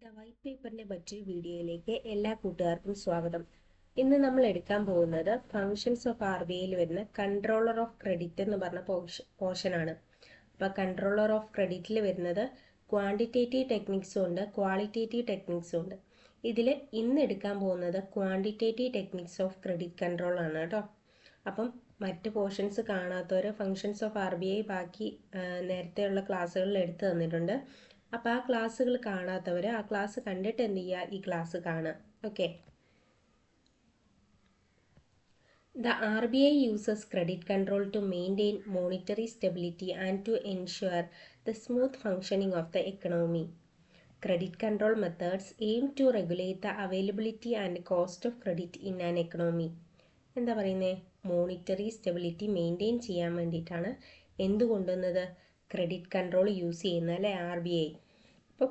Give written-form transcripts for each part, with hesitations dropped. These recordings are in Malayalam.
ദ വൈറ്റ് പേപ്പറിന്റെ മറ്റൊരു വീഡിയോയിലേക്ക് എല്ലാ കൂട്ടുകാർക്കും സ്വാഗതം. ഇന്ന് നമ്മൾ എടുക്കാൻ പോകുന്നത് ഫങ്ഷൻസ് ഓഫ് ആർ ബി ഐയിൽ വരുന്ന കൺട്രോളർ ഓഫ് ക്രെഡിറ്റ് എന്ന് പറഞ്ഞ പോർഷനാണ്. അപ്പോൾ കൺട്രോളർ ഓഫ് ക്രെഡിറ്റിൽ വരുന്നത് ക്വാണ്ടിറ്റേറ്റീവ് ടെക്നിക്സും ഉണ്ട്, ക്വാളിറ്റേറ്റീവ് ടെക്നിക്സും ഉണ്ട്. ഇതിൽ ഇന്ന് എടുക്കാൻ പോകുന്നത് quantitative techniques of credit control ആണ് കേട്ടോ. അപ്പം മറ്റ് പോർഷൻസ് കാണാത്തവർ functions of R B I ബാക്കി നേരത്തെയുള്ള ക്ലാസ്സുകളിൽ എടുത്തു തന്നിട്ടുണ്ട്. അപ്പോൾ ആ ക്ലാസ്സുകൾ കാണാത്തവർ ആ ക്ലാസ് കണ്ടിട്ട് എന്ത് ചെയ്യുക, ഈ ക്ലാസ് കാണുക. Okay. The RBI uses credit control to maintain monetary stability and to ensure the smooth functioning of the economy. Credit control methods aim to regulate the availability and cost of credit in an economy. എന്താ പറയുന്നത്, മോണിറ്ററി സ്റ്റെബിലിറ്റി മെയിൻറ്റെയിൻ ചെയ്യാൻ വേണ്ടിയിട്ടാണ് എന്ത് കൊണ്ടുവന്നത്, ക്രെഡിറ്റ് കൺട്രോൾ യൂസ് ചെയ്യുന്നത് അല്ലേ, RBI. അപ്പം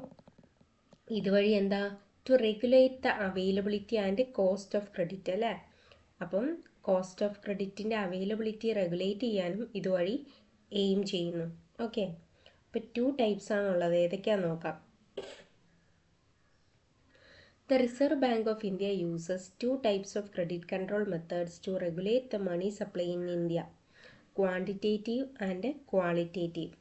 ഇതുവഴി എന്താ, to regulate the availability and cost of credit അല്ലേ. അപ്പം കോസ്റ്റ് ഓഫ് ക്രെഡിറ്റിൻ്റെ അവൈലബിലിറ്റി റെഗുലേറ്റ് ചെയ്യാനും ഇതുവഴി എയിം ചെയ്യുന്നു. ഓക്കെ. അപ്പോൾ 2 ടൈപ്സ് ആണുള്ളത്. ഏതൊക്കെയാണെന്ന് നോക്കാം. The Reserve Bank of India uses 2 types of credit control methods to regulate the money supply in India, quantitative and qualitative.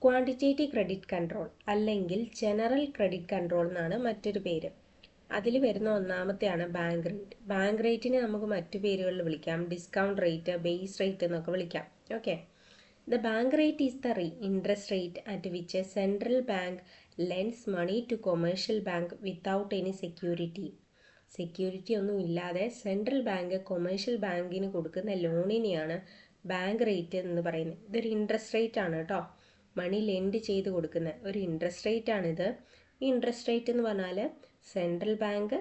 Quantitative credit control അല്ലെങ്കിൽ ജനറൽ ക്രെഡിറ്റ് കൺട്രോൾ എന്നാണ് മറ്റൊരു പേര്. അതിൽ വരുന്ന ഒന്നാമത്തെയാണ് ബാങ്ക് റേറ്റ്. ബാങ്ക് റേറ്റിനെ നമുക്ക് മറ്റു പേരുകളിൽ വിളിക്കാം, ഡിസ്കൗണ്ട് റേറ്റ്, ബേസ് റേറ്റ് എന്നൊക്കെ വിളിക്കാം. Okay. The bank rate is the interest rate at which a central bank lends money to commercial bank without any security ഒന്നും ഇല്ലാതെ സെൻട്രൽ ബാങ്ക് കൊമേഴ്ഷ്യൽ ബാങ്കിന് കൊടുക്കുന്ന ലോണിനെയാണ് ബാങ്ക് റേറ്റ് എന്ന് പറയുന്നത്. ഇതൊരു ഇൻട്രസ്റ്റ് റേറ്റ് ആണ് കേട്ടോ. മണി ലെൻഡ് ചെയ്ത് കൊടുക്കുന്ന ഒരു ഇൻട്രസ്റ്റ് റേറ്റ് ആണിത്. ഈ ഇൻട്രസ്റ്റ് റേറ്റ് എന്ന് പറഞ്ഞാൽ സെൻട്രൽ ബാങ്ക്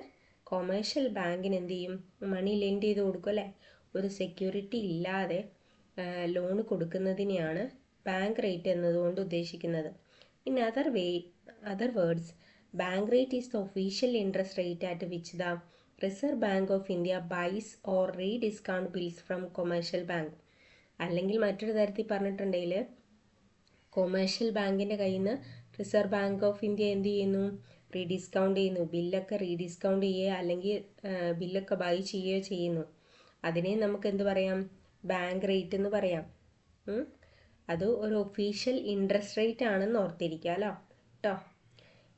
കൊമേഴ്ഷ്യൽ ബാങ്കിന് എന്ത് ചെയ്യും, മണി ലെൻഡ് ചെയ്ത് കൊടുക്കും അല്ലേ. ഒരു സെക്യൂരിറ്റി ഇല്ലാതെ ലോൺ കൊടുക്കുന്നതിനെയാണ് ബാങ്ക് റേറ്റ് എന്നതുകൊണ്ട് ഉദ്ദേശിക്കുന്നത്. In other words, bank rate is the official interest rate at which the reserve bank of India buys or rediscount bills from commercial bank. അല്ലെങ്കിൽ മറ്റൊരു തരത്തിൽ പറഞ്ഞിട്ടുണ്ടെങ്കിൽ കൊമേഴ്ഷ്യൽ ബാങ്കിൻ്റെ കയ്യിൽ നിന്ന് റിസർവ് ബാങ്ക് ഓഫ് ഇന്ത്യ എന്ത് ചെയ്യുന്നു, റീഡിസ്കൗണ്ട് ചെയ്യുന്നു. ബില്ലൊക്കെ റീഡിസ്കൗണ്ട് ചെയ്യുക അല്ലെങ്കിൽ ബില്ലൊക്കെ ബൈ ചെയ്യുകയോ ചെയ്യുന്നു. അതിനെ നമുക്ക് എന്ത് പറയാം, ബാങ്ക് റേറ്റ് എന്ന് പറയാം. അത് ഒരു ഒഫീഷ്യൽ ഇൻട്രസ്റ്റ് റേറ്റ് ആണെന്ന് ഓർത്തിരിക്കാമല്ലോ കേട്ടോ.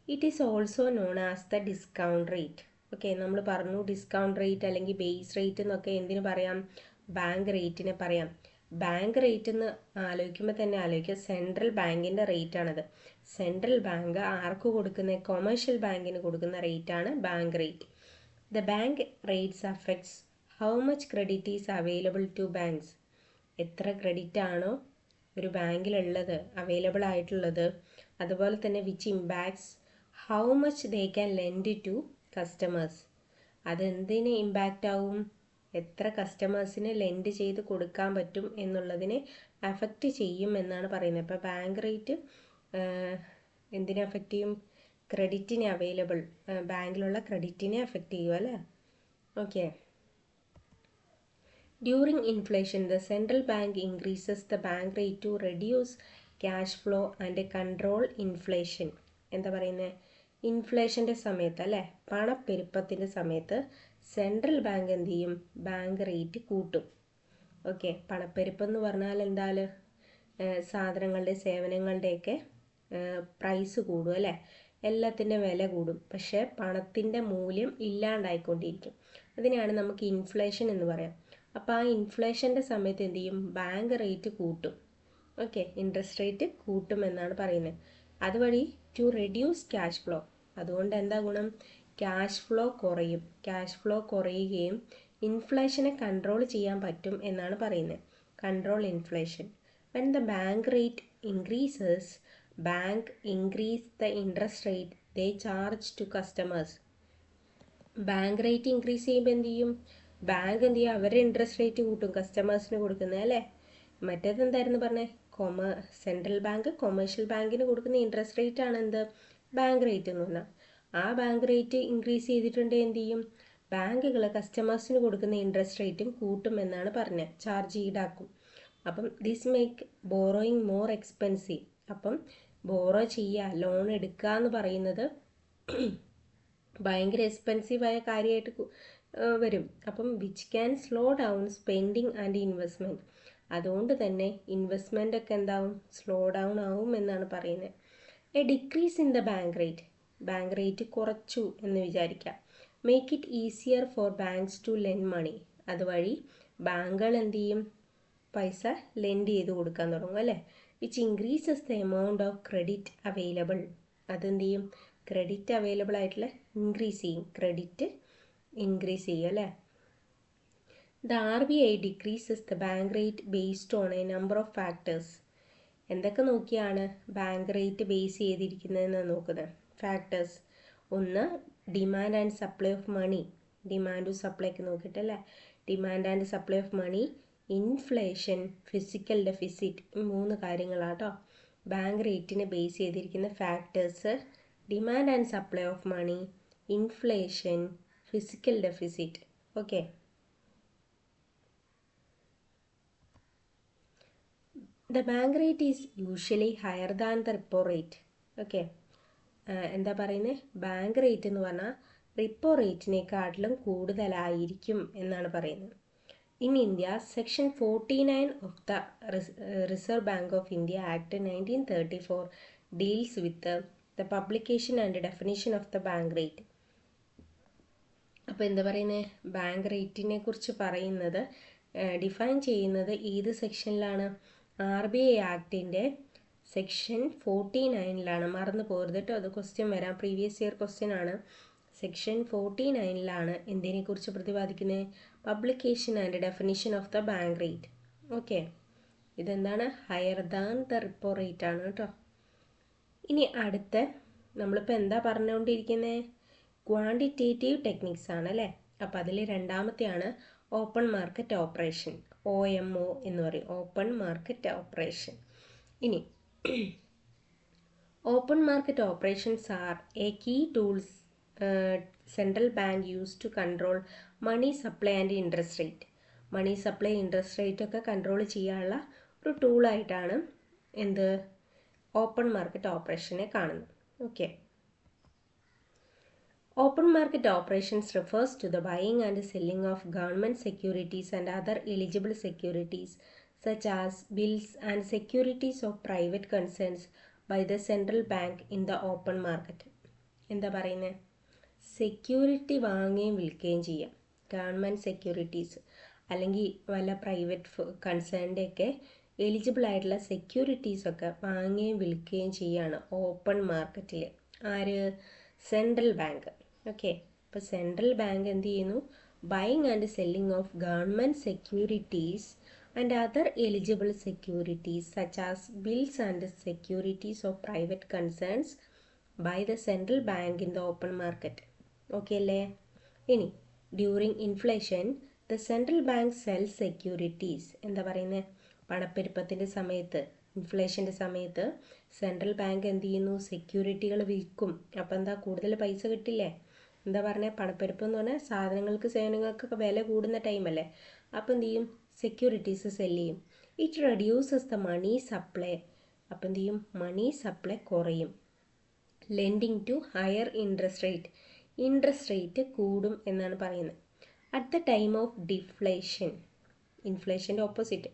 It is also known as the discount rate. Okay, നമ്മൾ പറഞ്ഞു ഡിസ്കൗണ്ട് റേറ്റ് അല്ലെങ്കിൽ ബേസ് റേറ്റ് എന്നൊക്കെ എന്തിനു പറയാം, ബാങ്ക് റേറ്റിനെ പറയാം. ബാങ്ക് റേറ്റ് എന്ന് ആലോചിക്കുമ്പോൾ തന്നെ ആലോചിക്കുക, സെൻട്രൽ ബാങ്കിൻ്റെ റേറ്റ് ആണത്. സെൻട്രൽ ബാങ്ക് ആർക്ക് കൊടുക്കുന്ന, കൊമേഴ്ഷ്യൽ ബാങ്കിന് കൊടുക്കുന്ന റേറ്റ് ആണ് bank rate. The bank rates affects how much credit is available to banks. എത്ര ക്രെഡിറ്റ് ആണോ ഒരു ബാങ്കിലുള്ളത്, അവൈലബിൾ ആയിട്ടുള്ളത്. അതുപോലെ തന്നെ which impacts how much they can lend to customers. അതെന്തിന് ഇമ്പാക്റ്റ് ആവും, എത്ര കസ്റ്റമേഴ്സിന് ലെൻഡ് ചെയ്ത് കൊടുക്കാൻ പറ്റും എന്നുള്ളതിനെ അഫക്റ്റ് ചെയ്യും എന്നാണ് പറയുന്നത്. അപ്പോൾ ബാങ്ക് റേറ്റ് എന്തിനെ അഫക്റ്റ് ചെയ്യും, ക്രെഡിറ്റിനെ, അവൈലബിൾ ബാങ്കിലുള്ള ക്രെഡിറ്റിനെ അഫക്റ്റ് ചെയ്യും അല്ലേ. Okay. During inflation the central bank increases the bank rate to reduce cash flow and control inflation. എന്താ പറയുന്നത്, ഇൻഫ്ലേഷൻ്റെ സമയത്ത് അല്ലേ, പണപ്പെരുപ്പത്തിൻ്റെ സമയത്ത് സെൻട്രൽ ബാങ്ക് എന്ത് ചെയ്യും, ബാങ്ക് റേറ്റ് കൂട്ടും. ഓക്കെ. പണപ്പെരുപ്പം എന്ന് പറഞ്ഞാൽ എന്താ, സാധനങ്ങളുടെ സേവനങ്ങളുടെയൊക്കെ പ്രൈസ് കൂടും അല്ലേ, എല്ലാത്തിൻ്റെ വില കൂടും. പക്ഷേ പണത്തിൻ്റെ മൂല്യം ഇല്ലാണ്ടായിക്കൊണ്ടിരിക്കും. അതിനെയാണ് നമുക്ക് ഇൻഫ്ലേഷൻ എന്ന് പറയാം. അപ്പോൾ ആ ഇൻഫ്ലേഷൻ്റെ സമയത്ത് എന്ത് ചെയ്യും, ബാങ്ക് റേറ്റ് കൂട്ടും. ഓക്കെ, ഇൻട്രസ്റ്റ് റേറ്റ് കൂട്ടും എന്നാണ് പറയുന്നത്. അതുവഴി ടു റെഡ്യൂസ് ക്യാഷ് ഫ്ലോ. അതുകൊണ്ട് എന്താ ഗുണം, ക്യാഷ് ഫ്ലോ കുറയും. ക്യാഷ് ഫ്ലോ കുറയുകയും ഇൻഫ്ലേഷനെ കൺട്രോൾ ചെയ്യാൻ പറ്റും എന്നാണ് പറയുന്നത്. Control inflation. When the bank rate increases, bank increase the interest rate they charge to customers. Bank rate increase ചെയ്യുമ്പോൾ എന്ത് ചെയ്യും, ബാങ്ക് എന്ത് ചെയ്യും, അവരുടെ ഇൻട്രസ്റ്റ് റേറ്റ് കൂട്ടും കസ്റ്റമേഴ്സിന് കൊടുക്കുന്നത് അല്ലേ. മറ്റേത് എന്തായിരുന്നു പറഞ്ഞത്, സെൻട്രൽ ബാങ്ക് കൊമേഴ്ഷ്യൽ ബാങ്കിന് കൊടുക്കുന്ന ഇൻട്രസ്റ്റ് റേറ്റ് ആണ് എന്ത്, ബാങ്ക് റേറ്റ് എന്ന് പറഞ്ഞാൽ. ആ ബാങ്ക് റേറ്റ് ഇൻക്രീസ് ചെയ്തിട്ടുണ്ടെങ്കിൽ എന്ത് ചെയ്യും, ബാങ്കുകൾ കസ്റ്റമേഴ്സിന് കൊടുക്കുന്ന ഇൻട്രസ്റ്റ് റേറ്റും കൂട്ടും എന്നാണ് പറഞ്ഞത്, ചാർജ് ഈടാക്കും. അപ്പം this make borrowing more expensive. അപ്പം ബോറോ ചെയ്യുക, ലോൺ എടുക്കുക എന്ന് പറയുന്നത് ഭയങ്കര എക്സ്പെൻസീവായ കാര്യമായിട്ട് വരും. അപ്പം which can slow down spending and investment. അതുകൊണ്ട് തന്നെ ഇൻവെസ്റ്റ്മെൻ്റ് ഒക്കെ എന്താവും, സ്ലോ ഡൗൺ ആവും എന്നാണ് പറയുന്നത്. A decrease in the bank rate കുറച്ചു എന്ന് വിചാരിക്കാം. Make it easier for banks to lend money. അതുവഴി ബാങ്കുകൾ എന്ത് ചെയ്യും, പൈസ ലെൻഡ് ചെയ്ത് കൊടുക്കാൻ തുടങ്ങും അല്ലേ. Which increases the amount of credit available. അതെന്ത് ചെയ്യും, ക്രെഡിറ്റ് അവൈലബിൾ ആയിട്ടുള്ള ഇൻക്രീസ് ചെയ്യും, ക്രെഡിറ്റ് ഇൻക്രീസ് ചെയ്യും അല്ലേ. The RBI decreases the bank rate based on a number of factors. എന്തൊക്കെ നോക്കിയാണ് ബാങ്ക് റേറ്റ് ബേസ് ചെയ്തിരിക്കുന്നതെന്ന് നോക്കുന്നത്? ഫാക്ടേഴ്സ്. ഒന്ന്, demand and supply of money. ഡിമാൻഡും സപ്ലൈ ഒക്കെ നോക്കിയിട്ടല്ലേ. Demand and supply of money, inflation, physical deficit. ഈ 3 കാര്യങ്ങളാട്ടോ ബാങ്ക് റേറ്റിനെ ബേസ് ചെയ്തിരിക്കുന്ന factors. Demand and supply of money, inflation, physical deficit. Okay. The bank rate is usually higher than the repo rate. Okay. എന്താ പറയുന്നത്, ബാങ്ക് റേറ്റ് എന്ന് പറഞ്ഞാൽ റിപ്പോ റേറ്റിനെക്കാട്ടിലും കൂടുതലായിരിക്കും എന്നാണ് പറയുന്നത്. In India, section 49 of the reserve bank of India act 1934 deals with the publication and definition of the bank rate. അപ്പോൾ എന്താ പറയുന്നത്, ബാങ്ക് റേറ്റിനെ കുറിച്ച് പറയുന്നത്, ഡിഫൈൻ ചെയ്യുന്നത് ഏത് സെക്ഷനിലാണ്? RBI ആക്ടിൻ്റെ സെക്ഷൻ 49 മറന്നു പോകരുത് കേട്ടോ, അത് ക്വസ്റ്റ്യൻ വരാം, പ്രീവിയസ് ഇയർ ക്വസ്റ്റ്യൻ ആണ്. സെക്ഷൻ 49 എന്തിനെക്കുറിച്ച് പ്രതിപാദിക്കുന്നത്? Publication and definition of the bank rate. Okay. ഇതെന്താണ്, higher than the repo rate ആണ് കേട്ടോ. ഇനി അടുത്ത നമ്മളിപ്പോൾ എന്താ പറഞ്ഞുകൊണ്ടിരിക്കുന്നത്? ക്വാണ്ടിറ്റേറ്റീവ് ടെക്നിക്സ് ആണ് അല്ലേ. അപ്പോൾ അതിൽ രണ്ടാമത്തെയാണ് ഓപ്പൺ മാർക്കറ്റ് ഓപ്പറേഷൻ, OMO എന്ന് പറയും, ഓപ്പൺ മാർക്കറ്റ് ഓപ്പറേഷൻ. ഇനി open market operations are a key tools central bank use to control money supply and interest rate. Money supply, interest rate ഒക്കെ കൺട്രോൾ ചെയ്യാനുള്ള ഒരു ടൂളായിട്ടാണ് എന്ത്, ഓപ്പൺ മാർക്കറ്റ് ഓപ്പറേഷനെ കാണുന്നത്. Okay. Open market operations refers to the buying and selling of government securities and other eligible securities such as bills and securities of private concerns by the central bank in the open market. എന്താ പറയുന്നത്, സെക്യൂരിറ്റി വാങ്ങുകയും വിൽക്കുകയും ചെയ്യാം. ഗവൺമെൻറ് സെക്യൂരിറ്റീസ് അല്ലെങ്കിൽ വല്ല പ്രൈവറ്റ് കൺസേണിൻ്റെ ഒക്കെ എലിജിബിൾ ആയിട്ടുള്ള സെക്യൂരിറ്റീസൊക്കെ വാങ്ങുകയും വിൽക്കുകയും ചെയ്യുകയാണ് ഓപ്പൺ മാർക്കറ്റിൽ. ആര്? Central bank. ഓക്കെ. അപ്പോൾ സെൻട്രൽ ബാങ്ക് എന്ത് ചെയ്യുന്നു, buying and selling of government securities and other eligible securities such as bills and securities of private concerns by the central bank in the open market. Okay അല്ലേ. ഇനി during inflation the central bank sells securities. എന്താ പറയുന്നത്, പണപ്പെരുപ്പത്തിൻ്റെ സമയത്ത്, ഇൻഫ്ലേഷൻ്റെ സമയത്ത് സെൻട്രൽ ബാങ്ക് എന്ത് ചെയ്യുന്നു, സെക്യൂരിറ്റികൾ വിൽക്കും. അപ്പോൾ എന്താ, കൂടുതൽ പൈസ കിട്ടില്ലേ. എന്താ പറഞ്ഞത്, പണപ്പെരുപ്പം എന്ന് പറഞ്ഞാൽ സാധനങ്ങൾക്ക് സേവനങ്ങൾക്കൊക്കെ വില കൂടുന്ന ടൈമല്ലേ. അപ്പോൾ എന്ത് ചെയ്യും, സെക്യൂരിറ്റീസ് സെല് ചെയ്യും. It reduces the money supply. അപ്പോൾ എന്ത് ചെയ്യും, മണി സപ്ലൈ കുറയും. Lending to higher interest rate. Interest rate കൂടും എന്നാണ് പറയുന്നത്. At the time of deflation, ഇൻഫ്ലേഷൻ്റെ ഓപ്പോസിറ്റ്,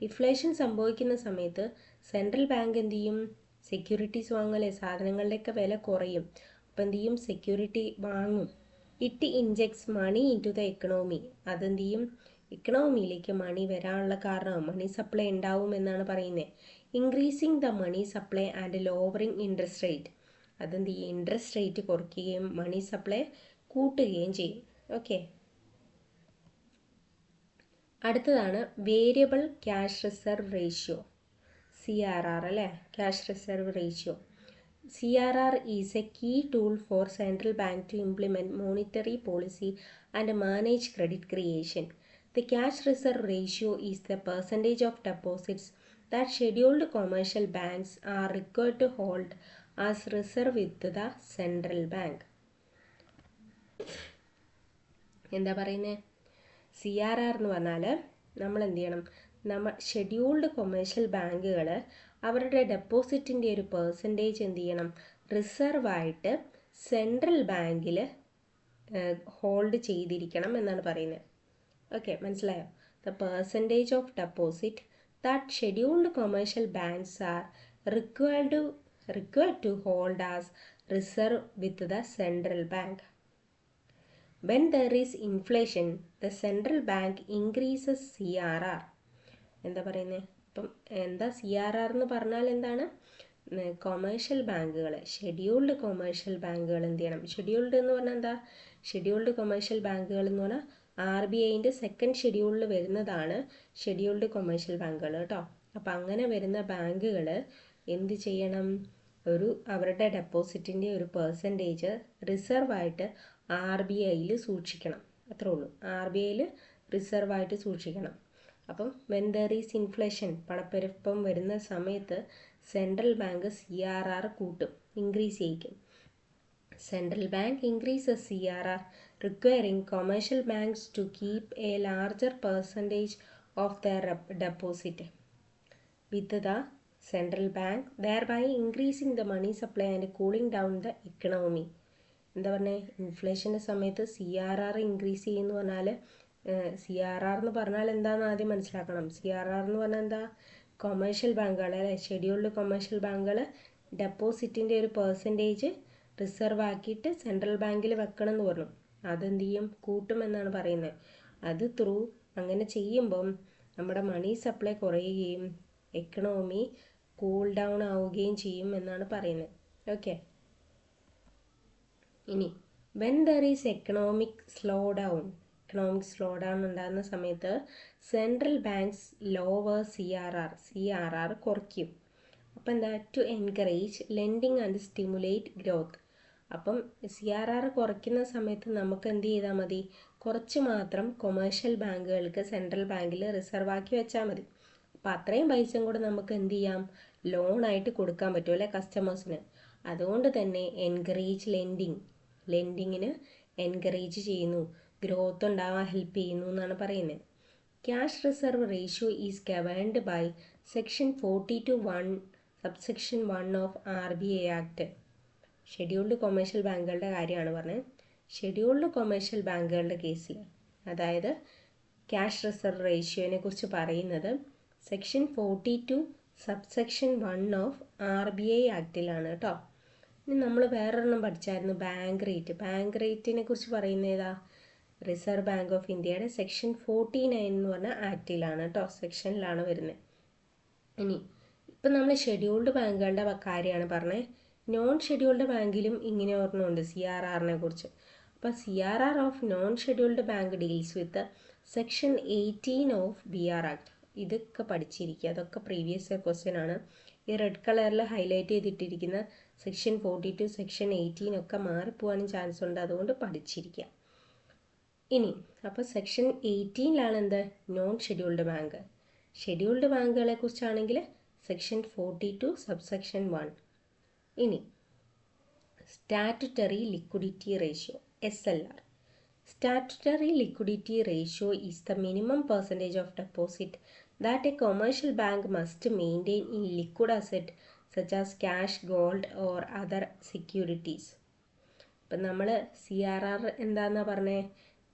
ഡിഫ്ലേഷൻ സംഭവിക്കുന്ന സമയത്ത് സെൻട്രൽ ബാങ്ക് എന്ത് ചെയ്യും, സെക്യൂരിറ്റീസ് വാങ്ങല്ലേ, സാധനങ്ങളുടെയൊക്കെ വില കുറയും. അപ്പോൾ എന്ത് ചെയ്യും, സെക്യൂരിറ്റി വാങ്ങും. It injects money into the economy. അതെന്ത് ചെയ്യും, ഇക്കണോമിയിലേക്ക് മണി വരാനുള്ള കാരണം മണി സപ്ലൈ ഉണ്ടാവും എന്നാണ് പറയുന്നത്. Increasing the money supply and lowering interest rate. അതെന്ത് ചെയ്യും, ഇൻട്രസ്റ്റ് റേറ്റ് കുറയ്ക്കുകയും മണി സപ്ലൈ കൂട്ടുകയും ചെയ്യും. ഓക്കെ. അടുത്തതാണ് variable cash reserve ratio, CRR അല്ലേ, cash reserve ratio. CRR is a key tool for central bank to implement monetary policy and manage credit creation. The cash reserve ratio is the percentage of deposits that scheduled commercial banks are required to hold as reserve with the central bank. എന്താ പറയുന്നത്, CRR എന്ന് പറഞ്ഞാൽ നമ്മൾ എന്ത് ചെയ്യണം, ഷെഡ്യൂൾഡ് കൊമേഴ്ഷ്യൽ ബാങ്കുകൾ അവരുടെ ഡെപ്പോസിറ്റിൻ്റെ ഒരു പെർസെൻറ്റേജ് എന്ത് ചെയ്യണം, റിസർവായിട്ട് സെൻട്രൽ ബാങ്കിൽ ഹോൾഡ് ചെയ്തിരിക്കണം എന്നാണ് പറയുന്നത്. ഓക്കെ, മനസ്സിലായോ? The percentage of deposit that scheduled commercial banks R required to hold as reserve with the central bank. When there is inflation, the central bank increases CRR. എന്താ പറയുന്നത്? ഇപ്പം എന്താ CRR എന്ന് പറഞ്ഞാൽ എന്താണ്? കൊമേഴ്ഷ്യൽ ബാങ്കുകൾ, ഷെഡ്യൂൾഡ് കൊമേഴ്ഷ്യൽ ബാങ്കുകൾ എന്ത് ചെയ്യണം? ഷെഡ്യൂൾഡ് എന്ന് പറഞ്ഞാൽ എന്താ? ഷെഡ്യൂൾഡ് കൊമേഴ്ഷ്യൽ ബാങ്കുകൾ എന്ന് പറഞ്ഞാൽ RBIൻ്റെ സെക്കൻഡ് ഷെഡ്യൂളിൽ വരുന്നതാണ് ഷെഡ്യൂൾഡ് കൊമേഴ്ഷ്യൽ ബാങ്കുകൾ കേട്ടോ. അപ്പം അങ്ങനെ വരുന്ന ബാങ്കുകൾ എന്ത് ചെയ്യണം? അവരുടെ ഡെപ്പോസിറ്റിൻ്റെ ഒരു പെർസെൻറ്റേജ് റിസർവായിട്ട് RBIയിൽ സൂക്ഷിക്കണം. അത്രേ ഉള്ളൂ, RBIയിൽ റിസർവായിട്ട് സൂക്ഷിക്കണം. അപ്പം വെൻ ദർ ഈസ് ഇൻഫ്ലേഷൻ, പണപ്പെരുപ്പം വരുന്ന സമയത്ത് സെൻട്രൽ ബാങ്ക് CRR കൂട്ടും, ഇൻക്രീസ് ചെയ്യിക്കും. Central bank increases CRR, requiring commercial banks to keep a larger percentage of their deposit with the central bank, thereby increasing the money supply and cooling down the economy. എന്താ പറഞ്ഞത്? ഇൻഫ്ലേഷൻ്റെ സമയത്ത് CRR ഇൻക്രീസ് ചെയ്യുമെന്ന് പറഞ്ഞാൽ, CRR എന്ന് പറഞ്ഞാൽ എന്താണെന്ന് ആദ്യം മനസ്സിലാക്കണം. CRR എന്ന് പറഞ്ഞാൽ എന്താ? കൊമേഴ്ഷ്യൽ ബാങ്കുകൾ, അല്ലെ, ഷെഡ്യൂൾഡ് കൊമേഴ്ഷ്യൽ ബാങ്കുകൾ ഡെപ്പോസിറ്റിൻ്റെ ഒരു പെർസെൻറ്റേജ് റിസർവ് ആക്കിയിട്ട് സെൻട്രൽ ബാങ്കിൽ വെക്കണം എന്ന് പറഞ്ഞു. അതെന്ത് ചെയ്യും? കൂട്ടുമെന്നാണ് പറയുന്നത്. അത് അങ്ങനെ ചെയ്യുമ്പം നമ്മുടെ മണി സപ്ലൈ കുറയുകയും എക്കണോമി കൂൾ ഡൗൺ ആവുകയും ചെയ്യും എന്നാണ് പറയുന്നത്. ഓക്കെ, ഇനി when there is economic slow down ഉണ്ടാകുന്ന സമയത്ത് സെൻട്രൽ ബാങ്ക്സ് ലോവർ CRR കുറയ്ക്കും. അപ്പം എന്താ? To encourage lending and stimulate growth. അപ്പം CRR കുറയ്ക്കുന്ന സമയത്ത് നമുക്ക് എന്ത് ചെയ്താൽ മതി? കുറച്ച് മാത്രം കൊമേഴ്ഷ്യൽ ബാങ്കുകൾക്ക് സെൻട്രൽ ബാങ്കിൽ റിസർവ് ആക്കി വെച്ചാൽ മതി. അപ്പം അത്രയും പൈസയും കൂടെ നമുക്ക് എന്ത് ചെയ്യാം? ലോണായിട്ട് കൊടുക്കാൻ പറ്റും, അല്ലെ, കസ്റ്റമേഴ്സിന്. അതുകൊണ്ട് തന്നെ എൻകറേജ് ലെൻഡിങ്ങിന് എൻകറേജ് ചെയ്യുന്നു, ഗ്രോത്ത് ഉണ്ടാവാൻ ഹെൽപ്പ് ചെയ്യുന്നു എന്നാണ് പറയുന്നത്. Cash reserve ratio is governed by section 42(1) subsection 1 of RBI act. Scheduled commercial ബാങ്കുകളുടെ കാര്യമാണ് പറഞ്ഞത്. ഷെഡ്യൂൾഡ് കൊമേഴ്ഷ്യൽ ബാങ്കുകളുടെ കേസിൽ, അതായത് ക്യാഷ് റിസർവ് റേഷ്യോനെ കുറിച്ച് പറയുന്നത് സെക്ഷൻ 42 സബ്സെക്ഷൻ 1 ഓഫ് RBI ആക്ടിലാണ് കേട്ടോ. ഇനി നമ്മൾ വേറൊരെണ്ണം പഠിച്ചായിരുന്നു, ബാങ്ക് റേറ്റിനെ കുറിച്ച് പറയുന്നത് ഏതാ? റിസർവ് ബാങ്ക് ഓഫ് ഇന്ത്യയുടെ സെക്ഷൻ 49 എന്ന് പറഞ്ഞ ആക്ടിലാണ് കേട്ടോ, സെക്ഷനിലാണ് വരുന്നത്. ഇനി ഇപ്പം നമ്മൾ ഷെഡ്യൂൾഡ് ബാങ്കുകളുടെ കാര്യമാണ് പറഞ്ഞത്. നോൺ ഷെഡ്യൂൾഡ് ബാങ്കിലും ഇങ്ങനെ ഓർമ്മയുണ്ട് CRRനെ കുറിച്ച്. അപ്പോൾ CRR of non scheduled bank deals with section 18 of BR act. ഇതൊക്കെ പഠിച്ചിരിക്കുക, അതൊക്കെ പ്രീവിയസ് ഇയർ ക്വസ്റ്റ്യൻ ആണ്. ഈ റെഡ് കളറിൽ ഹൈലൈറ്റ് ചെയ്തിട്ടിരിക്കുന്ന സെക്ഷൻ 42 സെക്ഷൻ 18 ഒക്കെ മാറിപ്പോവാനും ചാൻസ് ഉണ്ട്, അതുകൊണ്ട് പഠിച്ചിരിക്കുക. ഇനി അപ്പോൾ സെക്ഷൻ 18 എന്ത്? Non scheduled bank. ഷെഡ്യൂൾഡ് ബാങ്കുകളെ കുറിച്ചാണെങ്കിൽ സെക്ഷൻ 42 സബ്സെക്ഷൻ 1. ഇനി statutory liquidity ratio SLR. Statutory liquidity ratio is the minimum percentage of deposit that a commercial bank must maintain in liquid asset such as cash, gold or other securities. ഇപ്പം നമ്മൾ CRR എന്താണെന്നാണ് പറഞ്ഞത്?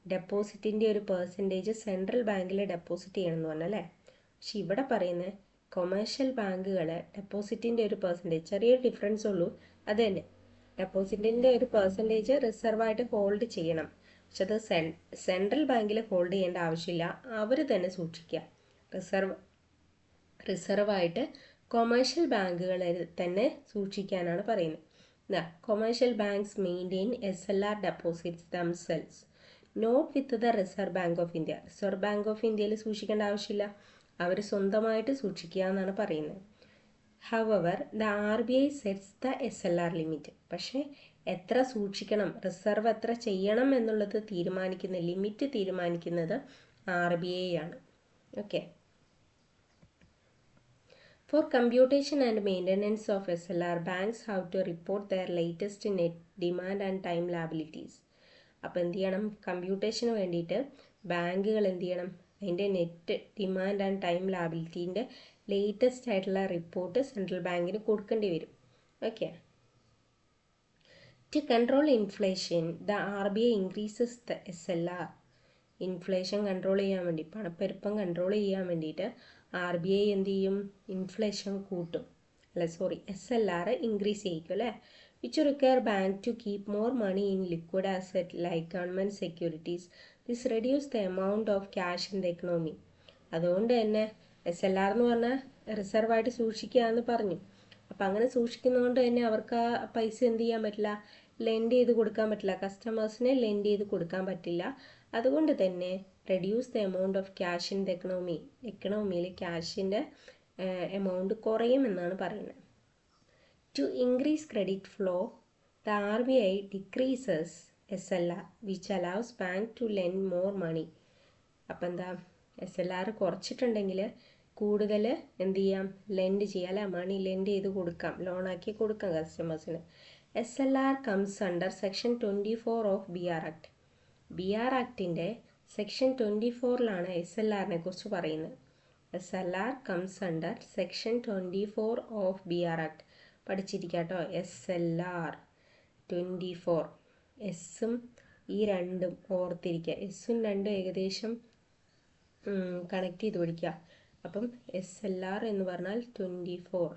ഡെപ്പോസിറ്റിൻ്റെ ഒരു പെർസെൻറ്റേജ് സെൻട്രൽ ബാങ്കിൽ ഡെപ്പോസിറ്റ് ചെയ്യണമെന്ന് പറഞ്ഞല്ലേ. പക്ഷെ ഇവിടെ പറയുന്നത് കൊമേഴ്ഷ്യൽ ബാങ്കുകൾ ഡെപ്പോസിറ്റിൻ്റെ ഒരു പെർസെൻറ്റേജ്, ചെറിയൊരു ഡിഫറൻസ് ഉള്ളൂ, അത് തന്നെ, ഡെപ്പോസിറ്റിൻ്റെ ഒരു പെർസെൻറ്റേജ് റിസർവായിട്ട് ഹോൾഡ് ചെയ്യണം. പക്ഷെ അത് സെൻട്രൽ ബാങ്കിൽ ഹോൾഡ് ചെയ്യേണ്ട ആവശ്യമില്ല, അവർ തന്നെ സൂക്ഷിക്കുക. റിസർവായിട്ട് കൊമേഴ്ഷ്യൽ ബാങ്കുകൾ തന്നെ സൂക്ഷിക്കാനാണ് പറയുന്നത്. Commercial banks maintain SLR deposits themselves not with the reserve bank of India. റിസർവ് ബാങ്ക് ഓഫ് ഇന്ത്യയിൽ സൂക്ഷിക്കേണ്ട ആവശ്യമില്ല, അവർ സ്വന്തമായിട്ട് സൂക്ഷിക്കുക എന്നാണ് പറയുന്നത്. However, the RBI sets the SLR limit. പക്ഷേ എത്ര സൂക്ഷിക്കണം, റിസർവ് എത്ര ചെയ്യണം എന്നുള്ളത് ലിമിറ്റ് തീരുമാനിക്കുന്നത് RBI ആണ്. Okay. For computation and maintenance of SLR, banks have to report their latest net demand and time liabilities. അപ്പോൾ എന്ത് ചെയ്യണം? കമ്പ്യൂട്ടേഷന് വേണ്ടിയിട്ട് ബാങ്കുകൾ എന്ത് ചെയ്യണം? അതിൻ്റെ നെറ്റ് ഡിമാൻഡ് ആൻഡ് ടൈം ലാബിലിറ്റീൻ്റെ ലേറ്റസ്റ്റ് ആയിട്ടുള്ള റിപ്പോർട്ട് സെൻട്രൽ ബാങ്കിന് കൊടുക്കേണ്ടി വരും. Okay. To control inflation, the RBI increases the SLR. Inflation control ചെയ്യാൻ വേണ്ടി, പണപ്പെരുപ്പം കൺട്രോൾ ചെയ്യാൻ വേണ്ടിയിട്ട് RBI എന്ത് ചെയ്യും? ഇൻഫ്ലേഷൻ കൂട്ടും. SLR ഇൻക്രീസ് ചെയ്യിക്കും അല്ലേ? Which require bank to keep more money in liquid asset like government securities. This reduce the amount of cash in the economy. അതുകൊണ്ട് തന്നെ SLR എന്ന് പറഞ്ഞാൽ റിസർവായിട്ട് സൂക്ഷിക്കുക എന്ന് പറഞ്ഞു. അപ്പം അങ്ങനെ സൂക്ഷിക്കുന്നതുകൊണ്ട് തന്നെ അവർക്ക് ആ പൈസ എന്ത് ചെയ്യാൻ പറ്റില്ല? ലെൻഡ് ചെയ്ത് കൊടുക്കാൻ പറ്റില്ല. കസ്റ്റമേഴ്സിനെ ലെൻഡ് ചെയ്ത് കൊടുക്കാൻ പറ്റില്ല. അതുകൊണ്ട് തന്നെ reduce the amount of cash in the economy. എക്കണോമിയിൽ ക്യാഷിൻ്റെ എമൗണ്ട് കുറയുമെന്നാണ് പറയുന്നത്. To increase credit flow, the RBI decreases SLR which allows bank to lend more money. അപ്പം എന്താ? SLR കുറച്ചിട്ടുണ്ടെങ്കിൽ കൂടുതൽ എന്ത് ചെയ്യാം? ലെൻഡ് ചെയ്യാം അല്ലേ? മണി ലെൻഡ് ചെയ്ത് കൊടുക്കാം, ലോണാക്കി കൊടുക്കാം കസ്റ്റമേഴ്സിന്. SLR comes under section 24 of BR act. BR ആക്ടിൻ്റെ സെക്ഷൻ 24ലാണ് SLRനെ കുറിച്ച് പറയുന്നത്. SLR comes under section 24 of BR act. പഠിച്ചിരിക്കാട്ടോ. SLR 24. എസ്സും ഈ രണ്ടും ഓർത്തിരിക്കുക. എസ്സും രണ്ടും ഏകദേശം കണക്ട് ചെയ്ത് പഠിക്കുക. അപ്പം SLR എന്ന് പറഞ്ഞാൽ 24.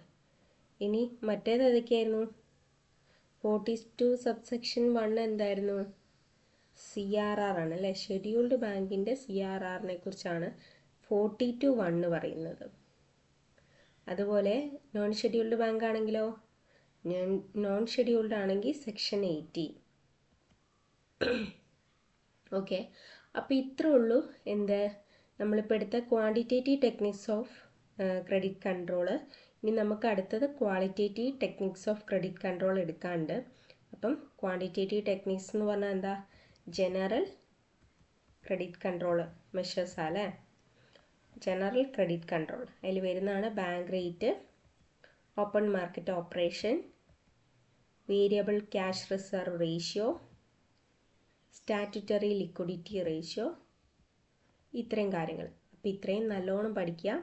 ഇനി മറ്റേത് ഏതൊക്കെയായിരുന്നു? 42 സബ്സെക്ഷൻ 1 എന്തായിരുന്നു? CRR ആണ് അല്ലേ? ഷെഡ്യൂൾഡ് ബാങ്കിൻ്റെ CRRനെ കുറിച്ചാണ് 42(1) പറയുന്നത്. അതുപോലെ നോൺ ഷെഡ്യൂൾഡ് ബാങ്ക് ആണെങ്കിലോ? നോൺ ഷെഡ്യൂൾഡ് ആണെങ്കിൽ സെക്ഷൻ 80. ഓക്കെ. അപ്പോൾ ഇത്രേ ഉള്ളൂ എന്ത് നമ്മളിപ്പോൾ എടുത്ത quantitative techniques of credit control. ഇനി നമുക്ക് അടുത്തത് qualitative techniques of credit control എടുക്കാണ്ട്. അപ്പം ക്വാണ്ടിറ്റേറ്റീവ് ടെക്നിക്സ് എന്ന് പറഞ്ഞാൽ എന്താ? ജനറൽ ക്രെഡിറ്റ് കൺട്രോൾ മെഷേഴ്സ് അല്ലേ? ജനറൽ ക്രെഡിറ്റ് കൺട്രോൾ അതിൽ വരുന്നതാണ് bank rate, open market operation, variable cash reserve ratio, statutory liquidity ratio, ഇത്രയും കാര്യങ്ങൾ. അപ്പോൾ ഇത്രയും നല്ലോണം പഠിക്കുക.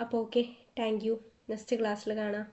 അപ്പോൾ ഓക്കെ, താങ്ക് യു. നെക്സ്റ്റ് ക്ലാസ്സിൽ കാണാം.